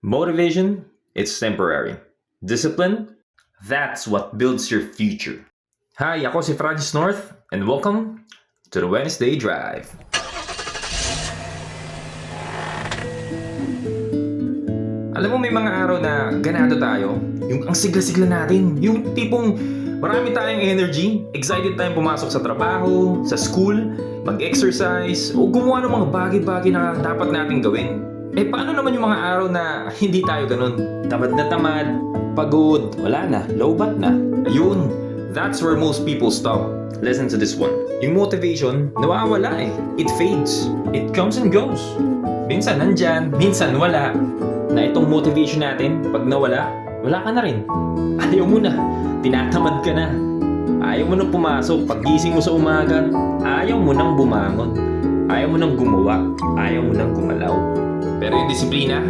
Motivation, it's temporary. Discipline, that's what builds your future. Hi, ako si Francis North and welcome to the Wednesday Drive. Alam mo, may mga araw na ganado tayo, yung ang sigla-sigla natin, yung tipong marami tayong energy, excited tayong pumasok sa trabaho, sa school, mag-exercise, o gumawa ng mga bagay-bagay na dapat natin gawin. Eh paano naman yung mga araw na hindi tayo ganun? Tamad na tamad, pagod, wala na, lowbat na. Ayun, that's where most people stop. Listen to this one. Yung motivation, nawawala eh. It fades. It comes and goes. Minsan nandyan, minsan wala. Na itong motivation natin, pag nawala, wala ka na rin. Ayaw mo na, tinatamad ka na. Ayaw mo nang pumasok, pag gising mo sa umaga, ayaw mo nang bumangon. Ayaw mo nang gumawa, ayaw mo nang gumalaw. Pero yung disiplina,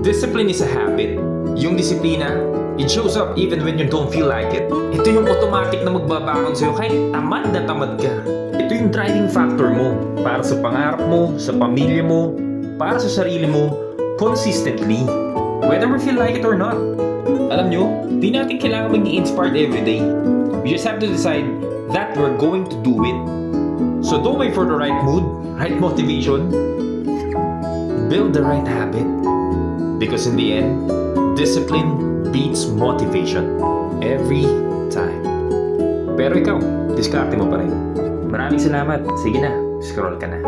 discipline is a habit. Yung disiplina, it shows up even when you don't feel like it. Ito yung automatic na magbabangon sa'yo kahit tamad na tamad ka. Ito yung driving factor mo para sa pangarap mo, sa pamilya mo, para sa sarili mo, consistently. Whether we feel like it or not. Alam nyo, di natin kailangan maging inspired everyday. We just have to decide that we're going to do it. So don't wait for the right mood, right motivation. Build the right habit. Because in the end, discipline beats motivation. Every time. Pero ikaw, diskarte mo pa rin. Maraming salamat. Sige na, scroll ka na.